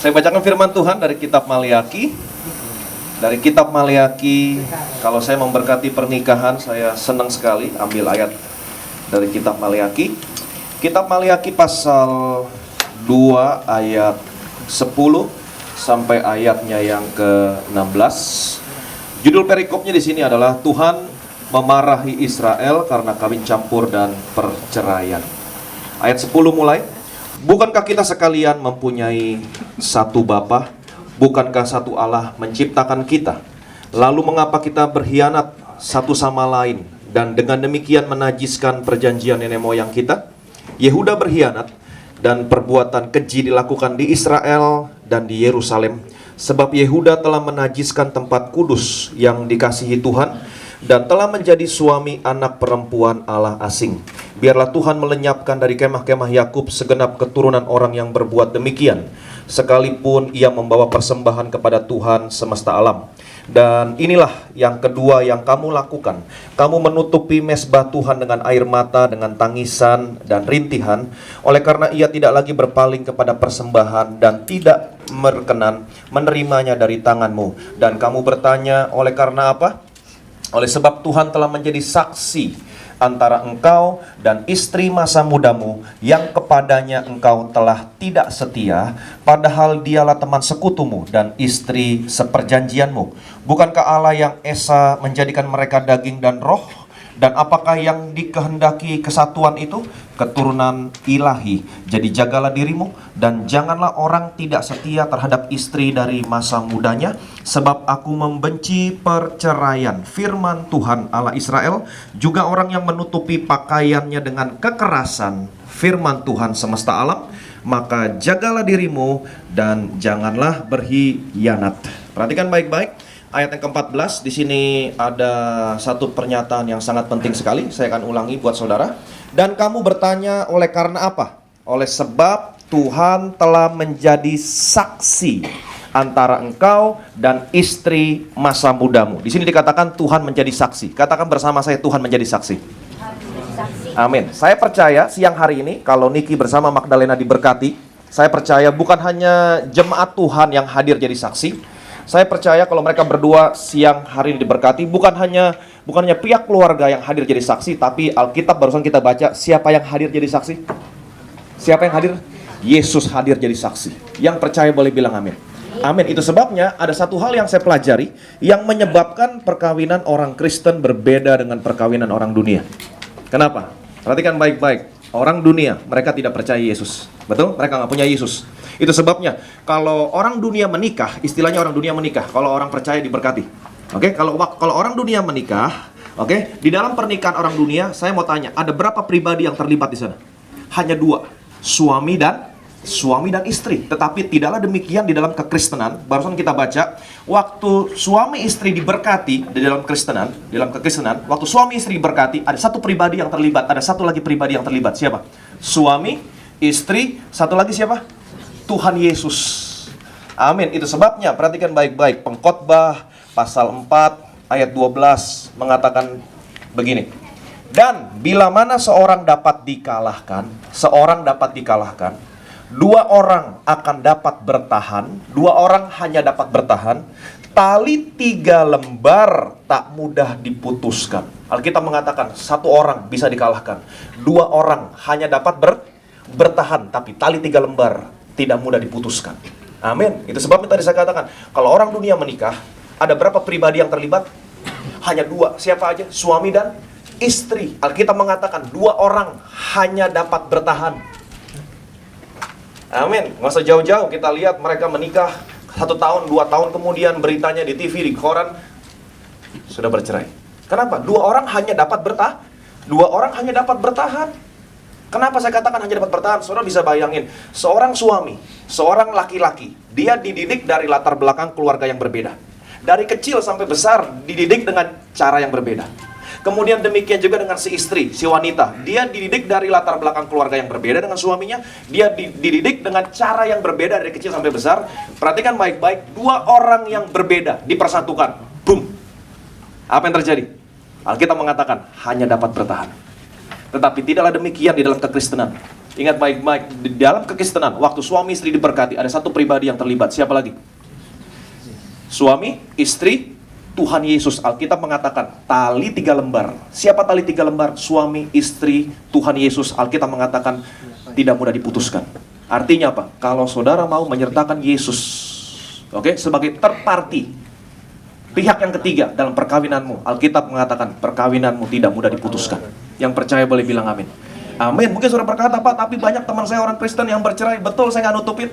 Saya bacakan firman Tuhan dari kitab Maliaki. Dari kitab Maliaki, kalau saya memberkati pernikahan, saya senang sekali ambil ayat dari kitab Maliaki. Kitab Maliaki pasal 2 ayat 10 sampai ayatnya yang ke-16. Judul perikopnya di sini adalah Tuhan memarahi Israel karena kawin campur dan perceraian. Ayat 10 mulai. Bukankah kita sekalian mempunyai satu Bapa? Bukankah satu Allah menciptakan kita? Lalu mengapa kita berkhianat satu sama lain dan dengan demikian menajiskan perjanjian nenek moyang kita? Yehuda berkhianat dan perbuatan keji dilakukan di Israel dan di Yerusalem, sebab Yehuda telah menajiskan tempat kudus yang dikasihi Tuhan dan telah menjadi suami anak perempuan Allah asing. Biarlah Tuhan melenyapkan dari kemah-kemah Yakub segenap keturunan orang yang berbuat demikian, sekalipun ia membawa persembahan kepada Tuhan semesta alam. Dan inilah yang kedua yang kamu lakukan. Kamu menutupi mezbah Tuhan dengan air mata, dengan tangisan dan rintihan, oleh karena ia tidak lagi berpaling kepada persembahan dan tidak berkenan menerimanya dari tanganmu. Dan kamu bertanya, oleh karena apa? Oleh sebab Tuhan telah menjadi saksi antara engkau dan istri masa mudamu yang kepadanya engkau telah tidak setia, padahal dialah teman sekutumu dan istri seperjanjianmu. Bukankah Allah yang esa menjadikan mereka daging dan roh? Dan apakah yang dikehendaki kesatuan itu? Keturunan ilahi. Jadi jagalah dirimu dan janganlah orang tidak setia terhadap istri dari masa mudanya, sebab aku membenci perceraian. Firman Tuhan Allah Israel, juga orang yang menutupi pakaiannya dengan kekerasan. Firman Tuhan semesta alam, maka jagalah dirimu dan janganlah berkhianat. Perhatikan baik-baik. Ayat yang ke-14, di sini ada satu pernyataan yang sangat penting sekali. Saya akan ulangi buat saudara. Dan kamu bertanya, oleh karena apa? Oleh sebab Tuhan telah menjadi saksi antara engkau dan istri masa mudamu. Di sini dikatakan Tuhan menjadi saksi. Katakan bersama saya, Tuhan menjadi saksi. Amin. Saya percaya siang hari ini kalau Niki bersama Magdalena diberkati, saya percaya bukan hanya jemaat Tuhan yang hadir jadi saksi. Saya percaya kalau mereka berdua siang hari ini diberkati, bukan hanya pihak keluarga yang hadir jadi saksi, tapi Alkitab barusan kita baca, siapa yang hadir jadi saksi? Siapa yang hadir? Yesus hadir jadi saksi. Yang percaya boleh bilang amin. Amin. Itu sebabnya ada satu hal yang saya pelajari yang menyebabkan perkawinan orang Kristen berbeda dengan perkawinan orang dunia. Kenapa? Perhatikan baik-baik. Orang dunia, mereka tidak percaya Yesus. Betul? Mereka nggak punya Yesus. Itu sebabnya kalau orang dunia menikah, istilahnya orang dunia menikah, kalau orang percaya diberkati. Oke, kalau orang dunia menikah, oke, di dalam pernikahan orang dunia, saya mau tanya, ada berapa pribadi yang terlibat di sana? Hanya dua, suami dan istri. Tetapi tidaklah demikian di dalam kekristenan. Barusan kita baca, waktu suami istri diberkati di dalam kekristenan, waktu suami istri diberkati, ada satu pribadi yang terlibat, ada satu lagi pribadi yang terlibat. Siapa? Suami, istri, satu lagi siapa? Tuhan Yesus. Amin. Itu sebabnya perhatikan baik-baik. Pengkhotbah pasal 4 ayat 12 mengatakan begini. Dan bila mana seorang dapat dikalahkan, dua orang akan dapat bertahan, dua orang hanya dapat bertahan, tali 3 lembar tak mudah diputuskan. Alkitab mengatakan satu orang bisa dikalahkan, dua orang hanya dapat bertahan, tapi tali 3 lembar tidak mudah diputuskan. Amin. Itu sebabnya tadi saya katakan, kalau orang dunia menikah, ada berapa pribadi yang terlibat? Hanya dua. Siapa aja? Suami dan istri. Alkitab mengatakan dua orang hanya dapat bertahan. Amin. Nggak usah jauh-jauh, kita lihat mereka menikah 1 tahun, 2 tahun kemudian beritanya di TV, di koran, sudah bercerai. Kenapa? Dua orang hanya dapat bertahan. Kenapa saya katakan hanya dapat bertahan? Saudara bisa bayangin, seorang suami, seorang laki-laki, dia dididik dari latar belakang keluarga yang berbeda. Dari kecil sampai besar, dididik dengan cara yang berbeda. Kemudian demikian juga dengan si istri, si wanita. Dia dididik dari latar belakang keluarga yang berbeda dengan suaminya. Dia dididik dengan cara yang berbeda dari kecil sampai besar. Perhatikan baik-baik, dua orang yang berbeda dipersatukan. Boom! Apa yang terjadi? Alkitab mengatakan hanya dapat bertahan. Tetapi tidaklah demikian di dalam kekristenan. Ingat baik-baik, di dalam kekristenan, waktu suami istri diberkati, ada satu pribadi yang terlibat. Siapa lagi? Suami, istri, Tuhan Yesus. Alkitab mengatakan, tali 3 lembar. Siapa tali 3 lembar? Suami, istri, Tuhan Yesus. Alkitab mengatakan, tidak mudah diputuskan. Artinya apa? Kalau saudara mau menyertakan Yesus, oke, sebagai third party, pihak yang ketiga dalam perkawinanmu, Alkitab mengatakan, perkawinanmu tidak mudah diputuskan. Yang percaya boleh bilang amin. Amin. Mungkin saudara berkata, Pak, tapi banyak teman saya orang Kristen yang bercerai. Betul, saya nggak nutupin.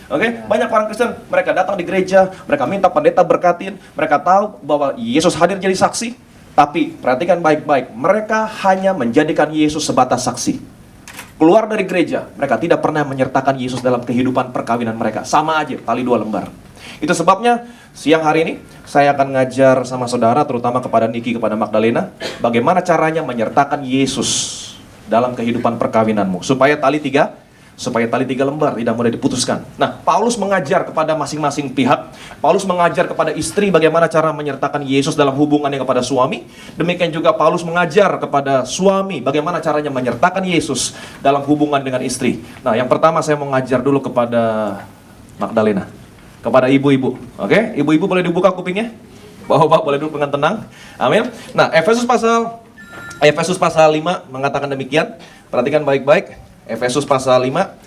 Oke, banyak orang Kristen, mereka datang di gereja, mereka minta pendeta berkatin, mereka tahu bahwa Yesus hadir jadi saksi, tapi perhatikan baik-baik, mereka hanya menjadikan Yesus sebatas saksi. Keluar dari gereja, mereka tidak pernah menyertakan Yesus dalam kehidupan perkawinan mereka. Sama aja, tali 2 lembar. Itu sebabnya siang hari ini saya akan ngajar sama saudara, terutama kepada Niki, kepada Magdalena, bagaimana caranya menyertakan Yesus dalam kehidupan perkawinanmu, supaya tali 3 lembar tidak mudah diputuskan. Nah, Paulus mengajar kepada masing-masing pihak. Paulus mengajar kepada istri bagaimana cara menyertakan Yesus dalam hubungannya kepada suami. Demikian juga Paulus mengajar kepada suami bagaimana caranya menyertakan Yesus dalam hubungan dengan istri. Nah, yang pertama saya mau ngajar dulu kepada Magdalena, kepada ibu-ibu. Oke, ibu-ibu boleh dibuka kupingnya? Bapak boleh duduk dengan tenang. Amin. Nah, Efesus pasal 5 mengatakan demikian. Perhatikan baik-baik. Efesus pasal 5.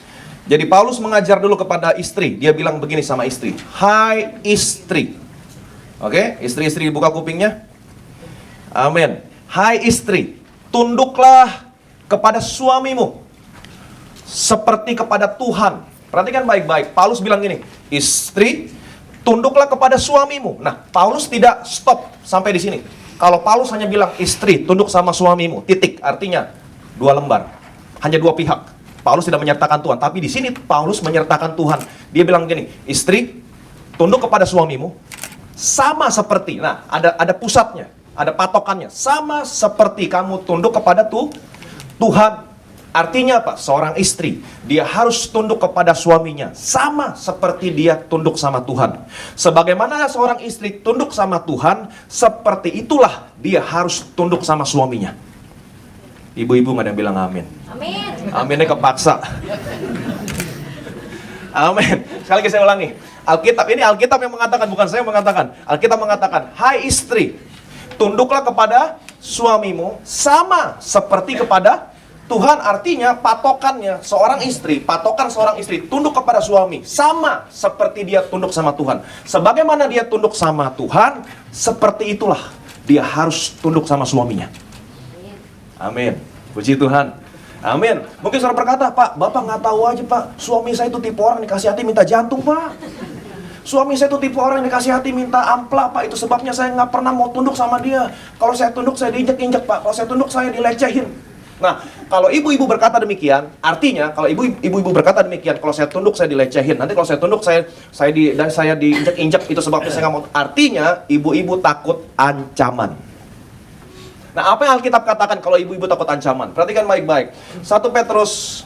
Jadi Paulus mengajar dulu kepada istri. Dia bilang begini sama istri. Hai istri. Oke, istri-istri buka kupingnya. Amin. Hai istri, tunduklah kepada suamimu seperti kepada Tuhan. Perhatikan baik-baik. Paulus bilang gini, istri, tunduklah kepada suamimu. Nah, Paulus tidak stop sampai di sini. Kalau Paulus hanya bilang istri, tunduk sama suamimu, titik. Artinya 2 lembar. Hanya 2 pihak. Paulus tidak menyertakan Tuhan, tapi di sini Paulus menyertakan Tuhan. Dia bilang gini, istri, tunduk kepada suamimu sama seperti. Nah, ada pusatnya, ada patokannya. Sama seperti kamu tunduk kepada Tuhan. Artinya apa? Seorang istri, dia harus tunduk kepada suaminya sama seperti dia tunduk sama Tuhan. Sebagaimana seorang istri tunduk sama Tuhan, seperti itulah dia harus tunduk sama suaminya. Ibu-ibu nggak ada yang bilang amin. Amin. Aminnya kepaksa. Amin. Sekali lagi saya ulangi. Alkitab yang mengatakan, bukan saya yang mengatakan. Alkitab mengatakan, hai istri, tunduklah kepada suamimu sama seperti kepada Tuhan. Artinya patokan seorang istri tunduk kepada suami sama seperti dia tunduk sama Tuhan. Sebagaimana dia tunduk sama Tuhan, seperti itulah dia harus tunduk sama suaminya. Amin. Puji Tuhan. Amin. Mungkin saudara berkata, Pak, Bapak nggak tahu aja, Pak. Suami saya itu tipe orang dikasih hati minta jantung, Pak. Suami saya itu tipe orang dikasih hati minta ampla, Pak. Itu sebabnya saya nggak pernah mau tunduk sama dia. Kalau saya tunduk, saya diinjek-injek, Pak. Kalau saya tunduk, saya dilecehin. Nah, kalau ibu-ibu berkata demikian, artinya kalau ibu-ibu berkata demikian, kalau saya tunduk, saya dilecehin. Nanti kalau saya tunduk, saya diinjek-injek. Itu sebabnya saya nggak mau. Artinya, ibu-ibu takut ancaman. Nah, apa yang Alkitab katakan kalau ibu-ibu takut ancaman? Perhatikan baik-baik. 1 Petrus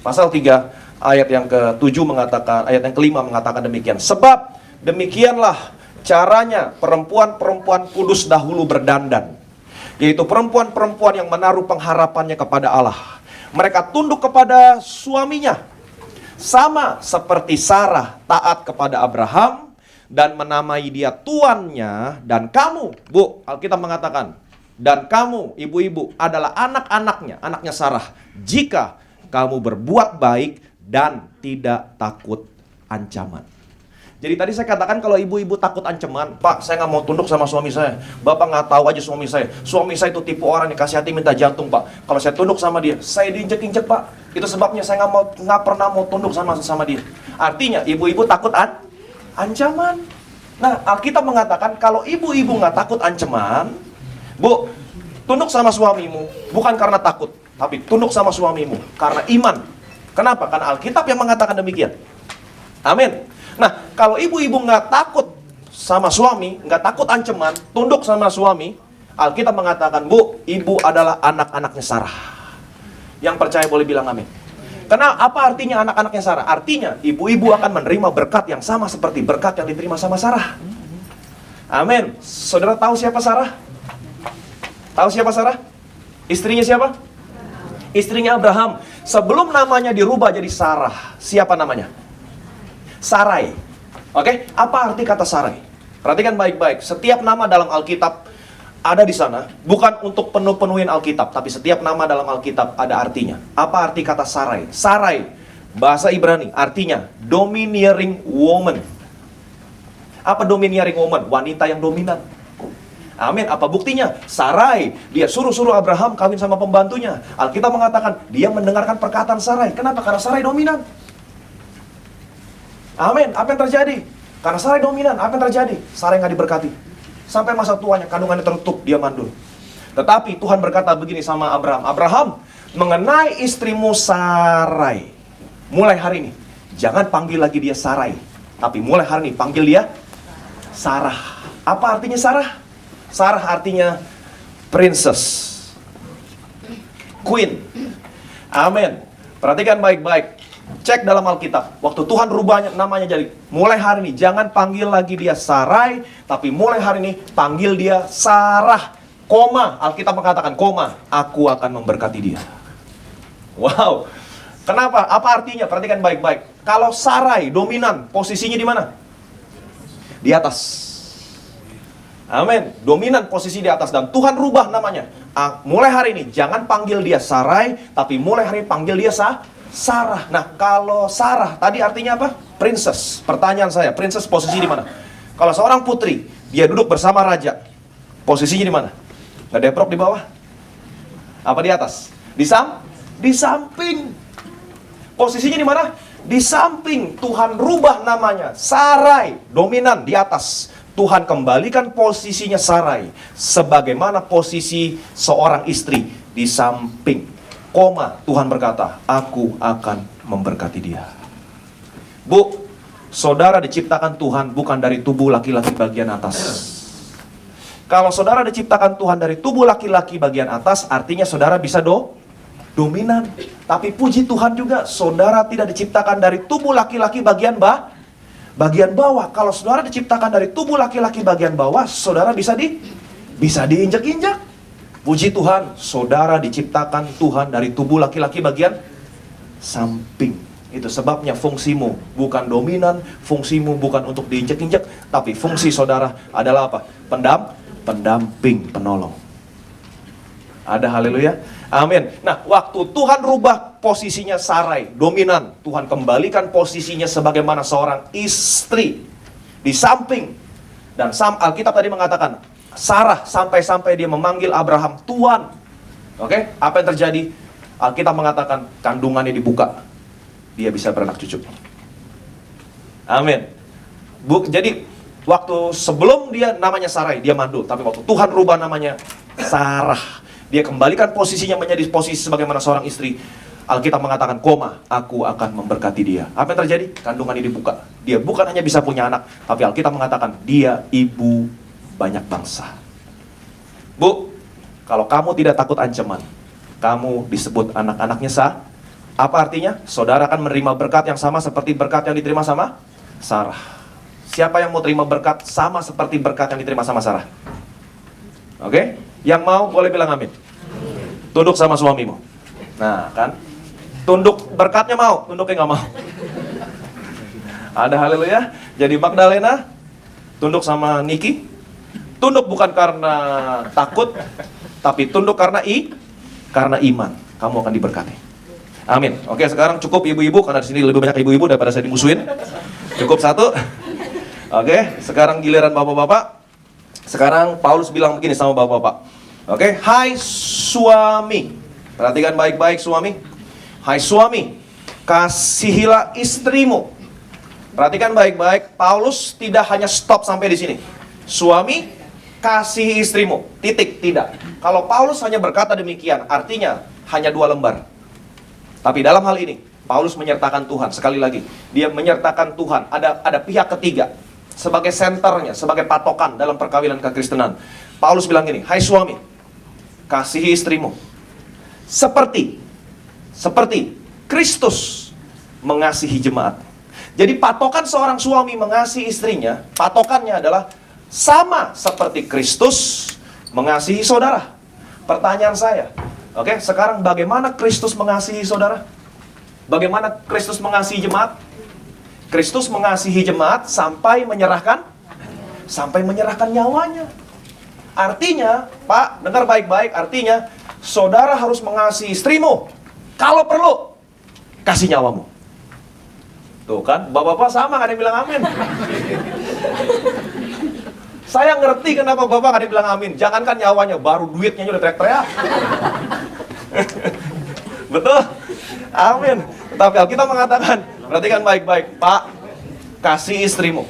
pasal 3 ayat yang ke-7 mengatakan, ayat yang ke-5 mengatakan demikian. Sebab demikianlah caranya perempuan-perempuan kudus dahulu berdandan, yaitu perempuan-perempuan yang menaruh pengharapannya kepada Allah. Mereka tunduk kepada suaminya, sama seperti Sarah taat kepada Abraham dan menamai dia tuannya. Dan kamu, Bu, Alkitab mengatakan, dan kamu, ibu-ibu, adalah anaknya Sarah, jika kamu berbuat baik dan tidak takut ancaman. Jadi tadi saya katakan kalau ibu-ibu takut ancaman, Pak, saya nggak mau tunduk sama suami saya. Bapak nggak tahu aja suami saya. Suami saya itu tipe orang yang kasih hati minta jantung, Pak. Kalau saya tunduk sama dia, saya diinjek-injek, Pak. Itu sebabnya saya nggak pernah mau tunduk sama dia. Artinya ibu-ibu takut ancaman. Nah, Alkitab mengatakan kalau ibu-ibu nggak takut ancaman, Bu, tunduk sama suamimu bukan karena takut, tapi tunduk sama suamimu karena iman. Kenapa? Karena Alkitab yang mengatakan demikian. Amin. Nah, kalau ibu-ibu nggak takut sama suami, nggak takut ancaman, tunduk sama suami, Alkitab mengatakan, Bu, ibu adalah anak-anaknya Sarah. Yang percaya boleh bilang amin. Karena apa artinya anak-anaknya Sarah? Artinya ibu-ibu akan menerima berkat yang sama seperti berkat yang diterima sama Sarah. Amin. Saudara tahu siapa Sarah? Tahu siapa Sarah? Istrinya siapa? Istrinya Abraham. Sebelum namanya dirubah jadi Sarah, siapa namanya? Sarai. Oke, apa arti kata Sarai? Perhatikan baik-baik. Setiap nama dalam Alkitab ada di sana, bukan untuk penuhin Alkitab, tapi setiap nama dalam Alkitab ada artinya. Apa arti kata Sarai? Sarai, bahasa Ibrani, artinya domineering woman. Apa domineering woman? Wanita yang dominan. Amin. Apa buktinya? Sarai, dia suruh Abraham kawin sama pembantunya. Alkitab mengatakan, dia mendengarkan perkataan Sarai. Kenapa? Karena Sarai dominan. Amin. Apa yang terjadi? Karena Sarai dominan, apa yang terjadi? Sarai nggak diberkati. Sampai masa tuanya, kandungannya tertutup, dia mandul. Tetapi Tuhan berkata begini sama Abraham, Abraham, mengenai istrimu Sarai, mulai hari ini, jangan panggil lagi dia Sarai, tapi mulai hari ini, panggil dia Sarah. Apa artinya Sarah? Sarah artinya princess, queen. Amin. Perhatikan baik-baik. Cek dalam Alkitab, waktu Tuhan rubahnya namanya jadi, mulai hari ini jangan panggil lagi dia Sarai, tapi mulai hari ini panggil dia Sarah, koma, Alkitab mengatakan koma, aku akan memberkati dia. Wow. Kenapa? Apa artinya? Perhatikan baik-baik. Kalau Sarai dominan, posisinya di mana? Di atas. Amin. Dominan posisi di atas, dan Tuhan rubah namanya. Mulai hari ini jangan panggil dia Sarai, tapi mulai hari ini panggil dia Sarah. Nah, kalau Sarah tadi artinya apa? Princess. Pertanyaan saya, princess posisi di mana? Kalau seorang putri, dia duduk bersama raja, posisinya di mana? Ngedeprok di bawah? Apa di atas? Di samping. Posisinya di mana? Di samping. Tuhan rubah namanya. Sarai, dominan di atas. Tuhan kembalikan posisinya Sarai sebagaimana posisi seorang istri di samping. Koma, Tuhan berkata, aku akan memberkati dia. Bu, saudara diciptakan Tuhan bukan dari tubuh laki-laki bagian atas. Kalau saudara diciptakan Tuhan dari tubuh laki-laki bagian atas, artinya saudara bisa dominan. Tapi puji Tuhan juga, saudara tidak diciptakan dari tubuh laki-laki bagian bawah. Kalau saudara diciptakan dari tubuh laki-laki bagian bawah, saudara bisa diinjak-injak. Puji Tuhan, saudara diciptakan Tuhan dari tubuh laki-laki bagian samping. Itu sebabnya fungsimu bukan dominan, fungsimu bukan untuk diinjak-injak, tapi fungsi saudara adalah apa? Pendamping, penolong. Ada haleluya? Amin. Nah, waktu Tuhan rubah posisinya Sarai, dominan, Tuhan kembalikan posisinya sebagaimana seorang istri di samping. Dan Alkitab tadi mengatakan, Sarah sampai-sampai dia memanggil Abraham Tuan. Oke, apa yang terjadi? Alkitab mengatakan kandungannya dibuka. Dia bisa beranak cucu. Amin. Jadi waktu sebelum dia namanya Sarai, dia mandul. Tapi waktu Tuhan rubah namanya Sarah, dia kembalikan posisinya menjadi posisi sebagaimana seorang istri. Alkitab mengatakan, koma, aku akan memberkati dia. Apa yang terjadi? Kandungannya dibuka. Dia bukan hanya bisa punya anak, tapi Alkitab mengatakan, dia ibu banyak bangsa. Bu, kalau kamu tidak takut ancaman, kamu disebut anak-anaknya Apa artinya? Saudara akan menerima berkat yang sama seperti berkat yang diterima sama Sarah. Siapa yang mau terima berkat sama seperti berkat yang diterima sama Sarah? Oke? Yang mau boleh bilang amin. Tunduk sama suamimu. Nah, kan? Tunduk berkatnya mau, tunduknya nggak mau. Ada haleluya. Jadi Magdalena tunduk sama Niki. Tunduk bukan karena takut, tapi tunduk karena iman. Kamu akan diberkati. Amin. Oke, sekarang cukup ibu-ibu, karena di sini lebih banyak ibu-ibu daripada saya dimusuhin. Cukup satu. Oke, sekarang giliran bapak-bapak. Sekarang Paulus bilang begini sama bapak-bapak. Oke, hai suami. Perhatikan baik-baik suami. Hai suami, kasihilah istrimu. Perhatikan baik-baik, Paulus tidak hanya stop sampai di sini. Suami, kasih istrimu, titik, tidak. Kalau Paulus hanya berkata demikian, artinya hanya 2 lembar. Tapi dalam hal ini, Paulus menyertakan Tuhan. Sekali lagi, dia menyertakan Tuhan. Ada pihak ketiga sebagai senternya, sebagai patokan dalam perkawinan kekristenan. Paulus bilang gini, hai suami, kasihi istrimu seperti Kristus mengasihi jemaat. Jadi patokan seorang suami mengasihi istrinya, patokannya adalah sama seperti Kristus mengasihi saudara. Pertanyaan saya, oke, sekarang bagaimana Kristus mengasihi saudara? Bagaimana Kristus mengasihi jemaat? Kristus mengasihi jemaat sampai menyerahkan nyawanya. Artinya, Pak, dengar baik-baik, artinya saudara harus mengasihi istrimu. Kalau perlu, kasih nyawamu. Tuh kan, bapak-bapak sama, gak ada yang bilang amin. Saya ngerti kenapa bapak gak ada yang bilang amin. Jangankan nyawanya, baru duitnya udah teriak-teriak. Betul? Amin. Tapi Alkitab mengatakan, perhatikan baik-baik, Pak, kasih istrimu.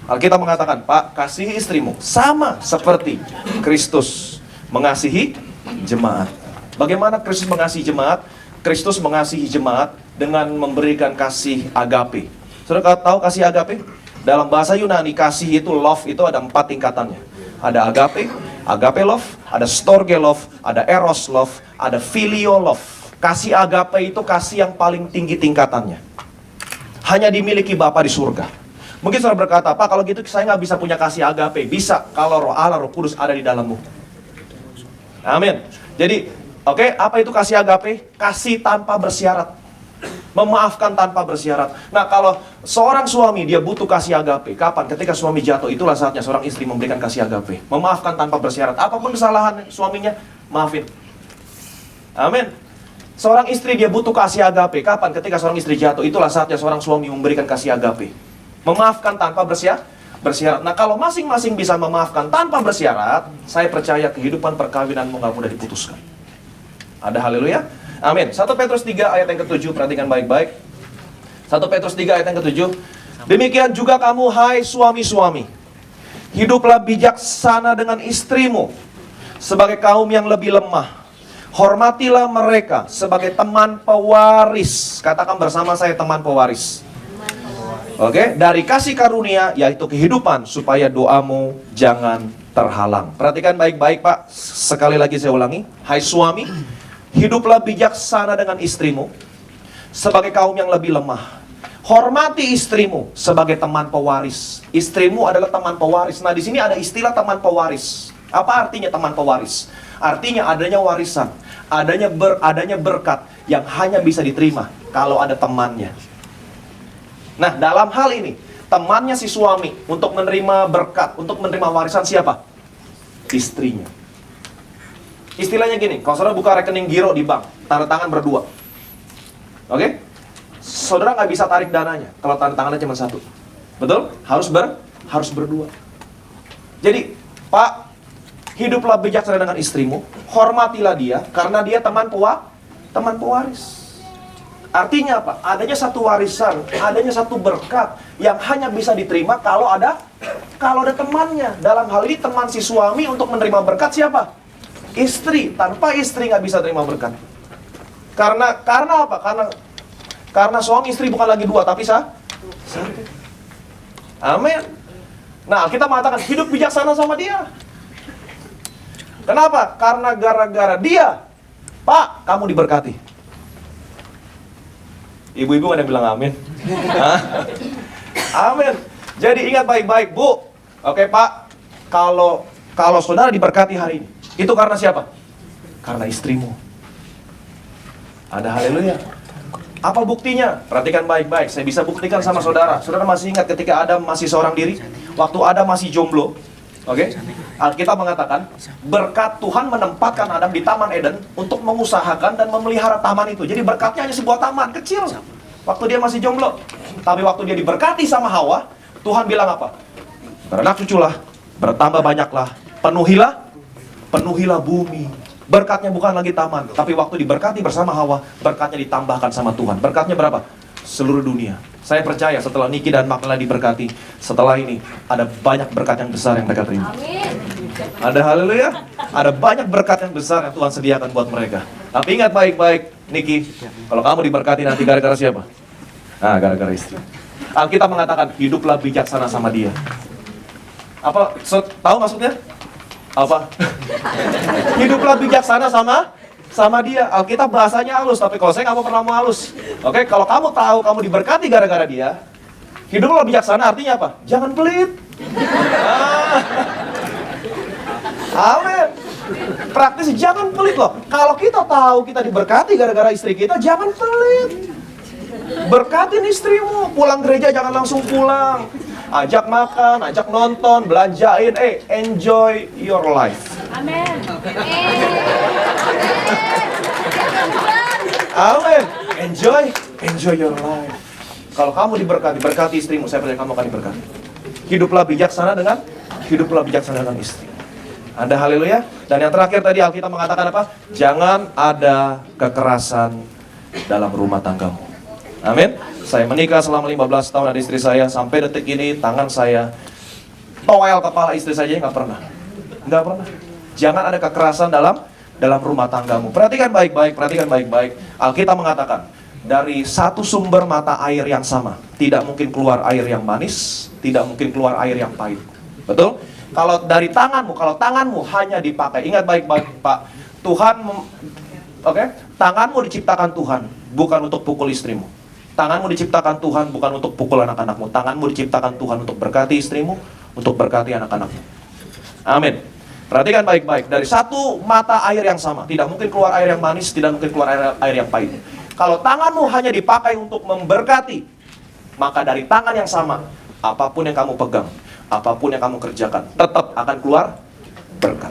Alkitab mengatakan, Pak, kasih istrimu sama seperti Kristus mengasihi jemaat. Bagaimana Kristus mengasihi jemaat? Kristus mengasihi jemaat dengan memberikan kasih agape. Saudara tahu kasih agape? Dalam bahasa Yunani, kasih itu love itu ada 4 tingkatannya. Ada agape love, ada storge love, ada eros love, ada filio love. Kasih agape itu kasih yang paling tinggi tingkatannya. Hanya dimiliki Bapa di surga. Mungkin saudara berkata, Pak, kalau gitu saya nggak bisa punya kasih agape. Bisa, kalau Roh Allah, Roh Kudus ada di dalammu. Amin. Jadi, oke, apa itu kasih agape? Kasih tanpa bersyarat. Memaafkan tanpa bersyarat. Nah, kalau seorang suami dia butuh kasih agape, kapan? Ketika suami jatuh, itulah saatnya seorang istri memberikan kasih agape. Memaafkan tanpa bersyarat. Apapun kesalahan suaminya, maafin. Amin. Seorang istri dia butuh kasih agape, kapan? Ketika seorang istri jatuh, itulah saatnya seorang suami memberikan kasih agape. Memaafkan tanpa bersyarat. Nah, kalau masing-masing bisa memaafkan tanpa bersyarat, saya percaya kehidupan perkawinanmu gak mudah diputuskan. Ada haleluya? Amin. 1 Petrus 3 ayat yang ke-7, perhatikan baik-baik. 1 Petrus 3 ayat yang ke-7. Demikian juga kamu, hai suami-suami, hiduplah bijaksana dengan istrimu sebagai kaum yang lebih lemah. Hormatilah mereka sebagai teman pewaris. Katakan bersama saya, teman pewaris. Oke, dari kasih karunia, yaitu kehidupan, supaya doamu jangan terhalang. Perhatikan baik-baik, Pak. Sekali lagi saya ulangi. Hai suami, hiduplah bijaksana dengan istrimu sebagai kaum yang lebih lemah. Hormati istrimu sebagai teman pewaris. Istrimu adalah teman pewaris. Nah, di sini ada istilah teman pewaris. Apa artinya teman pewaris? Artinya adanya warisan, adanya berkat yang hanya bisa diterima kalau ada temannya. Nah, dalam hal ini, temannya si suami untuk menerima berkat, untuk menerima warisan siapa? Istrinya. Istilahnya gini, kalau saudara buka rekening giro di bank, tanda tangan berdua. Oke? Saudara nggak bisa tarik dananya kalau tanda tangannya cuma satu. Betul? Harus berdua. Jadi, Pak, hiduplah bijaksana dengan istrimu, hormatilah dia, karena dia teman pewaris. Artinya apa? Adanya satu warisan, adanya satu berkat yang hanya bisa diterima kalau ada temannya. Dalam hal ini teman si suami untuk menerima berkat siapa? Istri. Tanpa istri nggak bisa terima berkat. Karena apa? Karena suami istri bukan lagi dua, tapi satu. Amin. Nah, kita mengatakan hidup bijaksana sama dia. Kenapa? Karena gara-gara dia, Pak, kamu diberkati. Ibu-ibu ada bilang amin. Amin. Jadi ingat baik-baik, Bu. Oke, Pak. Kalau saudara diberkati hari ini, itu karena siapa? Karena istrimu. Ada haleluya. Apa buktinya? Perhatikan baik-baik. Saya bisa buktikan sama saudara. Saudara masih ingat ketika Adam masih seorang diri? Waktu Adam masih jomblo. Oke? Alkitab mengatakan, berkat Tuhan menempatkan Adam di Taman Eden untuk mengusahakan dan memelihara taman itu. Jadi berkatnya hanya sebuah taman kecil waktu dia masih jomblo. Tapi waktu dia diberkati sama Hawa, Tuhan bilang apa? Beranak cuculah, bertambah banyaklah, penuhilah bumi. Berkatnya bukan lagi taman, tapi waktu diberkati bersama Hawa, berkatnya ditambahkan sama Tuhan. Berkatnya berapa? Seluruh dunia. Saya percaya setelah Niki dan Magdalena diberkati, setelah ini ada banyak berkat yang besar yang mereka terima. Amin. Ada haleluya. Ada banyak berkat yang besar yang Tuhan sediakan buat mereka. Tapi ingat baik-baik, Niki, kalau kamu diberkati nanti gara-gara siapa? Nah, gara-gara istri. Alkitab mengatakan, hiduplah bijaksana sama dia. Apa? Tahu maksudnya? Apa? Hiduplah bijaksana sama dia. Alkitab bahasanya halus, tapi kalau saya nggak mau pernah mau halus. Oke, kalau kamu tahu kamu diberkati gara-gara dia, hiduplah bijaksana artinya apa? Jangan pelit. Amin. Praktis, jangan pelit loh. Kalau kita tahu kita diberkati gara-gara istri kita, jangan pelit. Berkatin istrimu, pulang gereja jangan langsung pulang. Ajak makan, ajak nonton, belanjain, enjoy your life. Amin. Amin. Enjoy your life. Kalau kamu diberkati, berkati istrimu, saya percaya kamu akan diberkati. Hiduplah bijaksana dengan istri. Anda haleluya. Dan yang terakhir tadi Alkitab mengatakan apa? Jangan ada kekerasan dalam rumah tanggamu. Amin. Saya menikah selama 15 tahun ada istri saya. Sampai detik ini tangan saya toel kepala istri saya nggak pernah. Jangan ada kekerasan dalam rumah tanggamu. Perhatikan baik-baik. Alkitab mengatakan dari satu sumber mata air yang sama tidak mungkin keluar air yang manis, tidak mungkin keluar air yang pahit. Betul? Kalau dari tanganmu hanya dipakai, ingat baik-baik Pak, tanganmu diciptakan Tuhan, bukan untuk pukul istrimu. Tanganmu diciptakan Tuhan, bukan untuk pukul anak-anakmu. Tanganmu diciptakan Tuhan untuk berkati istrimu, untuk berkati anak-anakmu. Amin. Perhatikan baik-baik, dari satu mata air yang sama, tidak mungkin keluar air yang manis, tidak mungkin keluar air yang pahit. Kalau tanganmu hanya dipakai untuk memberkati, maka dari tangan yang sama, apapun yang kamu pegang, apapun yang kamu kerjakan, tetap akan keluar berkat.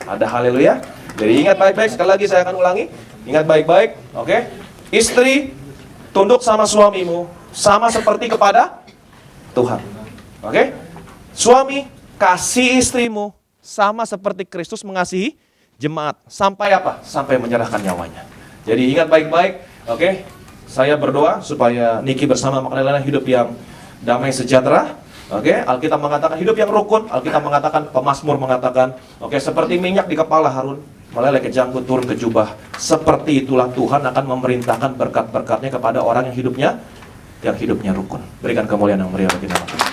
Ada haleluya. Jadi ingat baik-baik, sekali lagi saya akan ulangi. Ingat baik-baik, oke? Istri, tunduk sama suamimu, sama seperti kepada Tuhan. Oke? Suami, kasih istrimu, sama seperti Kristus mengasihi jemaat. Sampai apa? Sampai menyerahkan nyawanya. Jadi ingat baik-baik, oke? Saya berdoa supaya Niki bersama Magdalena hidup yang damai sejahtera. Oke, Alkitab mengatakan hidup yang rukun. Alkitab mengatakan, pemazmur mengatakan, seperti minyak di kepala Harun, meleleh ke janggut, turun ke jubah. Seperti itulah Tuhan akan memerintahkan berkat-berkatnya kepada orang yang hidupnya rukun. Berikan kemuliaan yang meriah bagi nama Tuhan.